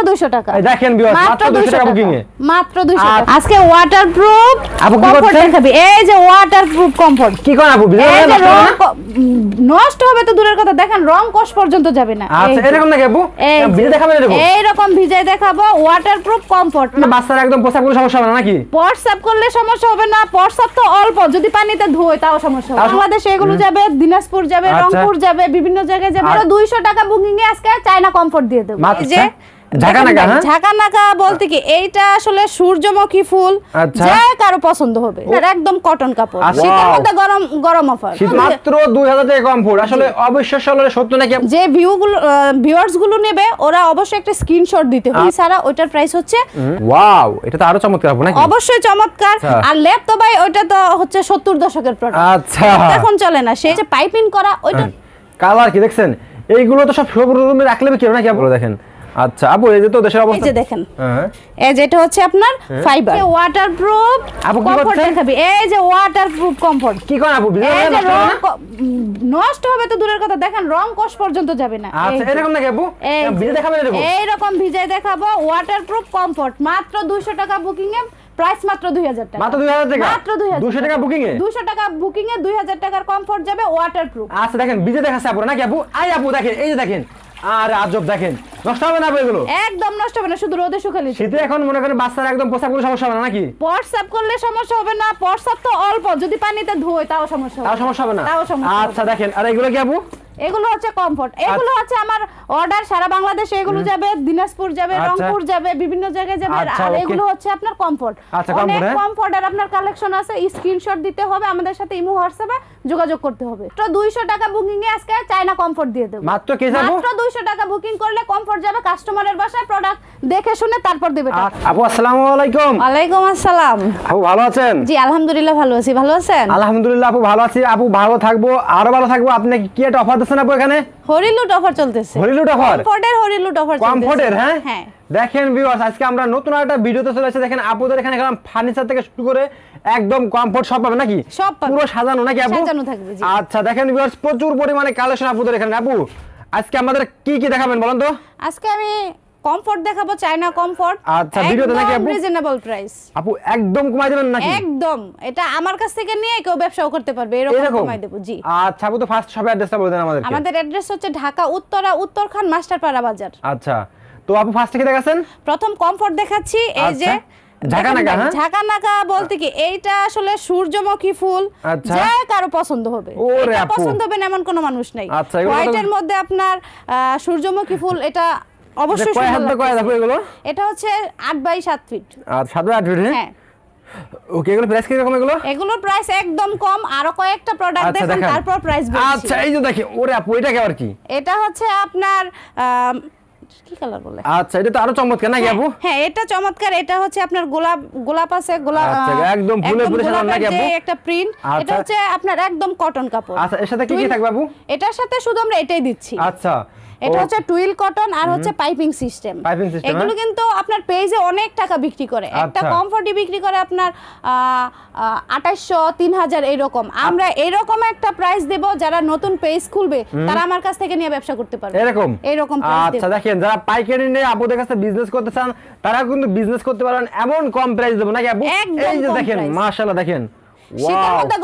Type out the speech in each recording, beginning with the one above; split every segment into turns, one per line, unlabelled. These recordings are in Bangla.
200 টাকা।
দেখেন ভিউয়ার্স মাত্র 200 টাকা বুকিং এ,
মাত্র 200 টাকা। আজকে ওয়াটারপ্রুফ কমফোর্ট দেখাবি। এই যে ওয়াটারপ্রুফ কমফোর্ট
কি কোন আপু
নষ্ট হবে তো দূরের কথা, দেখেন রং কোষ পর্যন্ত যাবে না।
আচ্ছা এরকম নাকি আপু? ভিজে দেখাবেন এরকম?
এইরকম ভিজে দেখাবো ওয়াটারপ্রুফ কমফোর্ট।
বাচ্চারা একদম পোশাক কোনো সমস্যা হবে না নাকি?
প্রস্রাব করলে সমস্যা হবে না, প্রস্রাব তো অল্প, যদি পানিতে ধোয় তাও সমস্যা হবে। বাংলাদেশে এগুলো যাবে, দিনাজপুর যাবে, রংপুর যাবে, বিভিন্ন জায়গায় যাবে। 200 টাকা বুকিং এ আজকে চায়না কমফোর্ট দিয়ে দেব। এই যে ঝাঁকানাকা বলতে কি এইটা আসলে সূর্যমুখী ফুল, যে কারো পছন্দ হবে। একদম কটন কাপড়, শীতের মধ্যে গরম গরম অফার।
মাত্র 2000 টাকা কমফোর্ট। আসলে অবিশ্বাস্য হলো সত্য নাকি?
যে ভিউয়ার্স গুলো নেবে ওরা অবশ্যই একটা স্ক্রিনশট দিতে হবে, সারা ওটার প্রাইস হচ্ছে
ওয়াও, এটা তো আরো চমৎকার হবে নাকি?
অবশ্যই চমৎকার। আর ল্যাপ তো ভাই ওটা তো হচ্ছে 70 দশকের প্রোডাক্ট।
আচ্ছা
এখন চলে না, সেই যে পাইপিং করা ওইটা
কালার কি দেখছেন? এইগুলো তো সব শোরুমে রাখলে কি হবে নাকি? আপনারা দেখেন। আচ্ছা আপু এই যে তো দেশের অবস্থা,
এই যে দেখেন, এই যেটা হচ্ছে আপনার ফাইবার ওয়াটারপ্রুফ কমফোর্ট দেখাবি। এই যে ওয়াটারপ্রুফ কমফোর্ট
কি কোন আপু?
নষ্ট হবে তো দূরের কথা, দেখেন রং কোষ পর্যন্ত যাবে না।
আচ্ছা এরকম নাকি আপু? ভিজে দেখাবেন এরকম?
এইরকম ভিজে দেখাবো ওয়াটারপ্রুফ কমফোর্ট। মাত্র 200 টাকা বুকিং এ, প্রাইস মাত্র 2000 টাকা।
মাত্র 2000 টাকা?
মাত্র
200 টাকা বুকিং এ?
200 টাকা বুকিং এ 2000 টাকার কমফোর্ট যাবে ওয়াটারপ্রুফ।
আচ্ছা দেখেন ভিজে দেখাচ্ছে আপু নাকি আপু? আই আপু দেখেন, এই যে দেখেন, আর আজব দেখেন, নষ্ট হবে না এগুলো?
একদম নষ্ট হবে না, শুধু রোদে শুকালে।
শীতে এখন মনে করেন বাচ্চারা একদম পোশাক কোনো সমস্যা হবে না নাকি?
প্রস্রাব করলে সমস্যা হবে না, প্রস্রাব তো অল্প, যদি পানিতে ধোয় তাও সমস্যা হবে।
তাও সমস্যা হবে না?
তাও সমস্যা।
আচ্ছা দেখেন, আর এগুলো কি আপু?
এগুলো হচ্ছে কমফোর্ট। এগুলো হচ্ছে আমার অর্ডার সারা বাংলাদেশে, এগুলো যাবে দিনাজপুর যাবে, রংপুর যাবে, বিভিন্ন জায়গায় যাবে। আর এগুলো হচ্ছে আপনার কমফোর্ট। অনেক কমফোর্টের আপনার কালেকশন আছে, স্ক্রিনশট দিতে হবে, আমাদের সাথে ইমো হোয়াটসঅ্যাপে যোগাযোগ করতে হবে। তো 200 টাকা বুকিং এ আজকে চায়না কমফোর্ট দিয়ে দেব।
মাত্র কি যাবো?
মাত্র 200 টাকা বুকিং করলে কমফোর্ট যাবে কাস্টমারের বাসায়, প্রোডাক্ট দেখে শুনে তারপর দেবে টাকা।
আপু আসসালামু আলাইকুম।
ওয়ালাইকুম আসসালাম।
আপু ভালো আছেন?
জি আলহামদুলিল্লাহ ভালো আছি, ভালো আছেন?
আলহামদুলিল্লাহ আপু ভালো আছি। আপু ভালো থাকবো, আরো ভালো থাকবো। আপনি কি একটা অফার দিচ্ছেন আপু এখানে?
হরিলুট অফার চলতেছে।
হরিলুট অফার?
কমফোর্টের হরিলুট অফার চলতেছে।
কমফোর্টের? হ্যাঁ
হ্যাঁ।
দেখেন ভিউয়ার্স, আজকে আমরা নতুন একটা ভিডিওতে চলে এসেছি। দেখেন আপুদের এখানে ফার্নিচার থেকে শুরু করে একদম কমফোর্ট সব পাবে নাকি?
সব পাবে,
পুরো সাজানো নাকি আপু?
সাজানো থাকবে জি।
আচ্ছা দেখেন ভিউয়ার্স, প্রচুর পরিমাণে কালেকশন আপুদের এখানে। আপু আজকে আমাদের কি কি দেখাবেন বলেন তো?
আজকে আমি কমফোর্ট দেখাবো, চায়না কমফোর্ট।
আচ্ছা ভিডিওতে নাকি আপু?
Reasonable price.
আপু একদম কমাই দেবেন নাকি?
একদম, এটা আমার কাছ থেকে নিয়ে কেউ ব্যবসাও করতে পারবে, এরকম কমাই দেব জি।
আচ্ছা আপু তো ফার্স্ট শপের অ্যাড্রেসটা বলে দেন আমাদেরকে।
আমাদের অ্যাড্রেস হচ্ছে ঢাকা উত্তরা উত্তরখান মাস্টারপাড়া বাজার।
আচ্ছা তো আপু ফার্স্টে কি দেখাচ্ছেন?
প্রথম কমফোর্ট দেখাচ্ছি, এই যে
ঝাঁকানাকা। হ্যাঁ
ঝাঁকানাকা বলতে কি এইটা আসলে সূর্যমুখী ফুল, যে কারো পছন্দ হবে। এটা পছন্দ হবে না এমন কোনো মানুষ নাই। হোয়াইটের মধ্যে আপনার সূর্যমুখী ফুল, এটা অবশ্যই
কয় হাত কয় আপু এগুলো?
এটা হচ্ছে 8 বাই 7 ফিট।
আচ্ছা 7 বাই 8 ফিট। হ্যাঁ ওকে, এগুলো প্রাইস কি রকম এগুলো?
এগুলোর প্রাইস একদম কম, আরো কয়েকটা প্রোডাক্ট দেখেন তারপর প্রাইস বলছি।
আচ্ছা এই যে দেখি, ওরে আপু এটা কি আবার কি?
এটা হচ্ছে আপনার কি কালার বলে?
আচ্ছা এটা তো আরো চমৎকার নাকি আপু?
হ্যাঁ এটা চমৎকার। এটা হচ্ছে আপনার গোলাপ আছে, গোলাপ
একদম ফুলে ফুলে সাজানো নাকি আপু?
একটা প্রিন্ট। এটা হচ্ছে আপনার একদম কটন কাপড়।
আচ্ছা এর সাথে কি কি থাকবে আপু?
এটার সাথে শুধু আমরা এটাই দিচ্ছি।
আচ্ছা
এটা হচ্ছে টুইল কটন আর হচ্ছে পাইপিং সিস্টেম। এগুলো কিন্তু আপনার পেজে অনেক টাকা বিক্রি করে। একটা কমফোর্টই বিক্রি করে আপনার 2800 3000 এরকম। আমরা এরকম একটা প্রাইস দেব, যারা নতুন পেজ খুলবে তারা আমার কাছ থেকে নিয়ে ব্যবসা করতে পারবে। এরকম প্রাইস দেব।
আচ্ছা দেখেন, যারা পাইকারি নিয়ে আপুদের কাছে বিজনেস করতে চান তারা কিন্তু বিজনেস করতে পারেন, এমন কম প্রাইস দেব নাকি আপু? এই যে দেখেন মাশাআল্লাহ, দেখেন
শীতের মধ্যে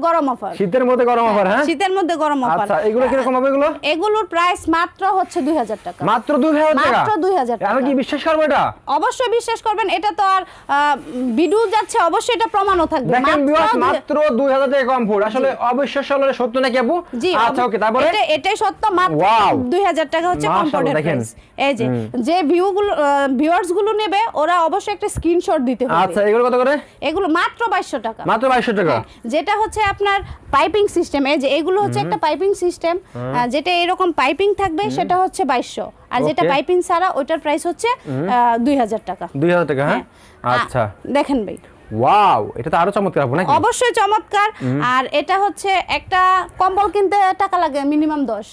গরম অফার।
শীতের মধ্যে গরম অফার। হ্যাঁ
শীতের মধ্যে গরম অফার।
আচ্ছা এগুলো কি রকম হবে এগুলো?
এগুলোর প্রাইস মাত্র হচ্ছে 2000 টাকা।
মাত্র 2000 টাকা?
মাত্র 2000 টাকা।
আমি কি বিশ্বাস করব এটা?
অবশ্যই বিশ্বাস করবেন, এটা তো আর ভিডিও যাচ্ছে, অবশ্যই এটা প্রমাণও থাকবে।
দেখেন ভিউয়ার্স, মাত্র 2000 টাকা কমফোর্ট। আসলে অবিশ্বাস্য হলে সত্য নাকি আপু?
জি
আচ্ছা ওকে, তারপরে
এটাই সত্য। মাত্র 2000 টাকা হচ্ছে কমফোর্টের প্রাইস। এই যে ভিউয়ার্স গুলো নেবে ওরা অবশ্যই একটা স্ক্রিনশট দিতে হবে।
আচ্ছা এগুলো কত করে?
এগুলো মাত্র 2200 টাকা।
মাত্র 2200 টাকা।
যেটা হচ্ছে আপনার পাইপিং সিস্টেম, এই যে এগুলো হচ্ছে একটা পাইপিং সিস্টেম, যেটা এরকম পাইপিং থাকবে সেটা হচ্ছে 2200, আর যেটা পাইপিং ছাড়া ওটার প্রাইস হচ্ছে 2000 টাকা।
2000 টাকা। হ্যাঁ আচ্ছা
দেখেন ভাই,
ওয়াও, এটা তো আরো চমৎকার আপু নাকি?
অবশ্যই চমৎকার। আর এটা হচ্ছে একটা কম্বল কিনতে টাকা লাগে মিনিমাম 10,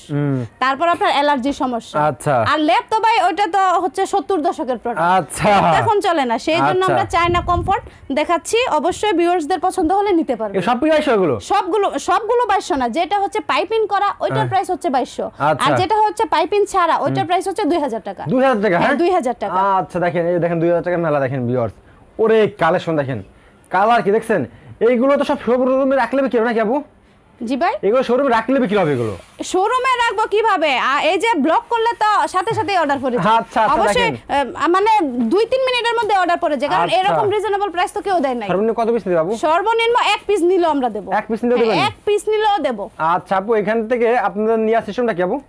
তারপর আপনার অ্যালার্জি সমস্যা।
আচ্ছা।
আর ল্যাপ তো ভাই ওইটা তো হচ্ছে 70 দশকের প্রোডাক্ট,
আচ্ছা,
এখন চলে না, সেই জন্য আমরা চায়না কমফোর্ট দেখাচ্ছি। অবশ্যই ভিউয়ার্সদের পছন্দ হলে নিতে পারবে।
এই সব কি 2200 এগুলো?
সবগুলো 2200 না, যেটা হচ্ছে পাইপিং করা ওইটার প্রাইস হচ্ছে 2200, আর যেটা হচ্ছে পাইপিং ছাড়া ওইটার প্রাইস হচ্ছে 2000 টাকা।
2000 টাকা?
হ্যাঁ 2000 টাকা।
আচ্ছা দেখেন, এই দেখেন 2000 টাকা মেলা দেখেন ভিউয়ার্স। ওরে কালেকশন দেখেন, কালার কি দেখছেন? এইগুলো তো সব শোরুমে রাখলে বিক্রি হবে নাকি আপু?
জি ভাই,
এগুলো শোরুমে রাখলে বিক্রি হবে এগুলো?
শোরুমে রাখবো কিভাবে? এই যে ব্লক করলে তো সাথে সাথে অর্ডার পড়ে যায়।
আচ্ছা,
অবশ্যই মানে 2-3 মিনিটের মধ্যে অর্ডার পড়ে যায়, কারণ এরকম রিজনেবল প্রাইস তো কেউ দেয় না।
সর্বনিম্ন কত পিস দিবে আপু?
সর্বনিম্ন 1 পিস নিলেও আমরা দেব।
1 পিস নিলেও দেবেন?
1 পিস নিলেও দেব।
আচ্ছা আপু, এখান থেকে আপনাদের নেওয়ার সিস্টেমটা কি আপু?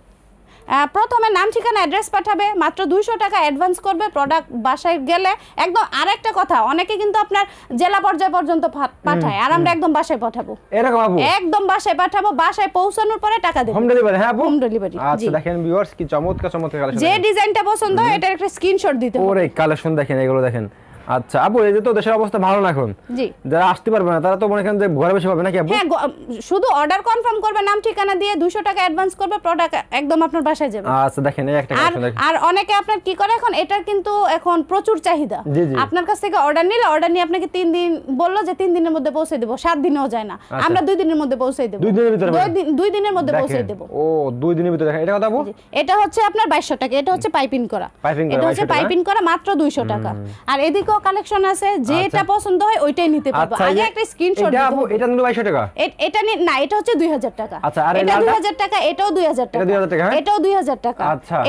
প্রথমে নাম ঠিকানা অ্যাড্রেস পাঠাবে, মাত্র 200 টাকা অ্যাডভান্স করবে, প্রোডাক্ট বাসায় গেলে একদম। আরেকটা কথা, অনেকে কিন্তু আপনার জেলা পর্যায় পর্যন্ত পাঠায়, আর আমরা একদম বাসায় পাঠাবো।
এরকম আপু?
একদম বাসায় পাঠাবো, বাসায় পৌঁছানোর পরে টাকা দেব।
Home delivery? হ্যাঁ আপু,
হোম ডেলিভারি।
আচ্ছা দেখেন ভিউয়ার্স, কি চমৎকার চমৎকার কালেকশন।
যে ডিজাইনটা পছন্দ হয় এটার একটা স্ক্রিনশট দিতে হবে।
ওরে কালেকশন দেখেন, এগুলো দেখেন। আচ্ছা আপু, এই যে তো দেশের অবস্থা ভালো না এখন,
জি,
যারা আসতে পারবে না তারা তো মনে করেন যে ঘরে বসে পাবে নাকি আপু?
হ্যাঁ, শুধু অর্ডার কনফার্ম করবে, নাম ঠিকানা দিয়ে 200 টাকা অ্যাডভান্স করবে, প্রোডাক্ট একদম আপনার বাসায় যাবে।
আচ্ছা দেখেন, এই একটা কালেকশন দেখেন।
আর অনেকে আপনার কি করে, এখন এটার কিন্তু এখন প্রচুর চাহিদা। আপনার কাছ থেকে অর্ডার নিলে, অর্ডার নিয়ে আপনাকে 3 দিন বললো যে 3 দিনের মধ্যে পৌঁছে দেব, 7 দিনেও যায় না, আমরা 2 দিনের মধ্যে পৌঁছে দেব।
2 দিনের ভিতরে?
2 দিনের মধ্যে পৌঁছে দেব।
ও 2 দিনের ভিতরে দেখেন। এটা কত আপু?
এটা হচ্ছে আপনার 2200 টাকা। এটা হচ্ছে পাইপিং করা, এটা হচ্ছে পাইপিং করা মাত্র 200 টাকা। আর এদিকেও কালেকশন আছে, যেটা পছন্দ হয় ওইটাই নিতে পারবে। আগে একটা স্ক্রিনশট দিতে হবে।
এটা নিলে 2200 টাকা?
এটা না, এটা হচ্ছে 2000 টাকা।
আচ্ছা, আর
এটা 2000 টাকা, এটাও 2000 টাকা, এটাও 2000 টাকা,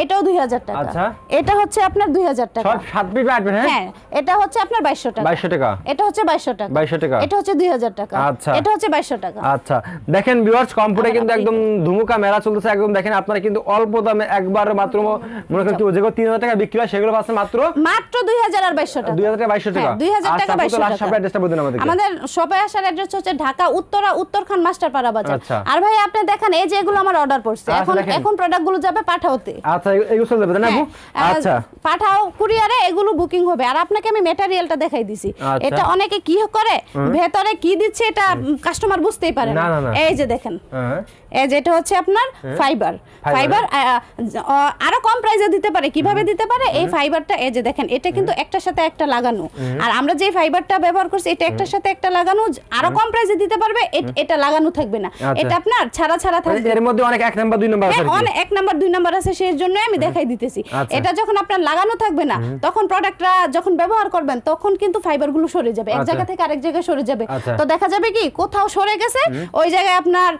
এটাও 2000 টাকা।
আচ্ছা,
এটা হচ্ছে আপনার 2000 টাকা।
সব 7 পিস আসবে? হ্যাঁ,
এটা হচ্ছে আপনার 2200 টাকা।
2200 টাকা?
এটা হচ্ছে 2200 টাকা।
2200 টাকা?
এটা হচ্ছে 2000 টাকা।
আচ্ছা,
এটা হচ্ছে 2200 টাকা।
আচ্ছা দেখেন ভিউয়ার্স, কম্পিউটারে কিন্তু একদম ধুমুকা মেলা চলতেছে একদম। দেখেন আপনারা কিন্তু অল্প দামে একবার মাত্র মনে করেন যেগুলো 3000 টাকা বিক্রি হয় সেগুলো পাচ্ছেন মাত্র
2000 আর 2200 টাকা।
2000 টাকা 2200 টাকা?
2000 টাকা 2200 টাকা। আমাদের শপে আসার অ্যাড্রেস হচ্ছে ঢাকা উত্তরখান মাস্টারপাড়া বাজার। আর ভাই আপনি দেখেন, এই যে এগুলো আমার অর্ডার পড়ছে, এখন প্রোডাক্টগুলো যাবে পাঠাওতে।
আচ্ছা, এগুলো চলে যাবে না আপু? আচ্ছা,
পাঠাও কুরিয়ারে, এগুলো বুকিং হবে। আর আপনাকে আমি ম্যাটেরিয়ালটা দেখাই দিছি। এটা অনেকে কি করে, ভেতরে কি দিচ্ছে এটা কাস্টমার বুঝতেই পারে না। এই যে দেখেন, এই যেটা হচ্ছে আপনার ফাইবার। আরো কম প্রাইসে দিতে পারে। কিভাবে দিতে পারে? এই ফাইবারটা, এই যে দেখেন, এটা কিন্তু একটার সাথে একটা লাগানো। আর আমরা যে ফাইবারটা ব্যবহার করছি, এটা একটার সাথে একটা লাগানো। আরো কম প্রাইসে দিতে পারবে, এটা লাগানো থাকবে না, এটা আপনার ছাড়া থাকবে।
এর মধ্যে অনেক 1 নাম্বার 2 নাম্বার আছে।
অনেক 1 নাম্বার 2 নাম্বার আছে, সেই জন্য আমি দেখাই দিতেছি। এটা যখন আপনার লাগানো থাকবে না, তখন প্রোডাক্টটা যখন ব্যবহার করবেন, তখন কিন্তু ফাইবারগুলো সরে যাবে, এক জায়গা থেকে আরেক জায়গায় সরে যাবে। তো দেখা যাবে কি, কোথাও সরে গেছে, ওই জায়গায় আপনার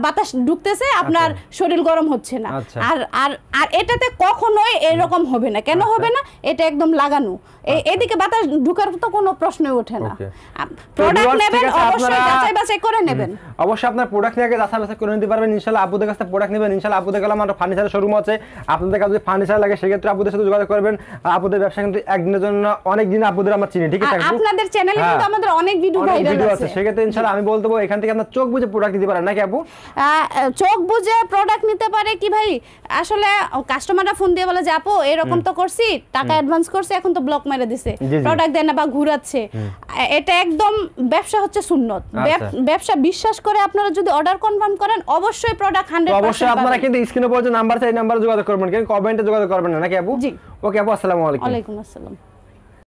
বাতাস ঢুকতেছে, আপনার শরীর গরম হচ্ছে না। আর আর আর এটাতে কখনোই এরকম হবে না। কেন হবে না? এটা একদম লাগানো, এদিকে বাতাস ঢুকার তো কোনো প্রশ্নই ওঠে না। প্রোডাক্ট নেবেন অবশ্যই যাচাই বাছাই করে নেবেন।
অবশ্যই আপনার প্রোডাক্ট নিয়ে আগে যাচাই বাছাই করে নিতে পারবেন। ইনশাআল্লাহ আপুদের কাছে প্রোডাক্ট নেবেন। ইনশাআল্লাহ আপুদের গেলাম আমার ফার্নিচারের শোরুম আছে, আপনাদের কাছে যদি ফার্নিচার লাগে সেক্ষেত্রে আপুদের সাথে যোগাযোগ করবেন। আর আপুদের ব্যবসা কিন্তু একদিনের জন্য অনেক দিন আপুদের আমরা চিনি, ঠিক আছে?
আপনাদের চ্যানেলে কিন্তু আমাদের অনেক ভিডিও ভাইরাল আছে।
সেক্ষেত্রে ইনশাআল্লাহ আমি বলতে পারবো এখান থেকে আপনার চোখ বুঝে প্রোডাক্ট দিতে পারেন নাকি আপু?
চোখ বুঝে প্রোডাক্ট নিতে পারে কি ভাই? আসলে কাস্টমাররা ফোন দিয়ে বলে যে আপু এরকম তো করছি, টাকা অ্যাডভান্স করছি, এখন তো ব্লক মেরে দিছে, প্রোডাক্ট দেয় না বা ঘুরাচ্ছে। এটা একদম ব্যবসা হচ্ছে সুন্নত। ব্যবসা বিশ্বাস করে আপনারা যদি অর্ডার কনফার্ম করেন, অবশ্যই প্রোডাক্ট 100%
অবশ্যই আপনারা কিন্তু স্ক্রিনে পড়ে যে নাম্বার আছে, এই নাম্বারে যোগাযোগ করবেন, কিন্তু কমেন্টে যোগাযোগ করবেন না নাকি আপু?
জি।
ওকে আপু, আসসালামু আলাইকুম।
ওয়ালাইকুম আসসালাম।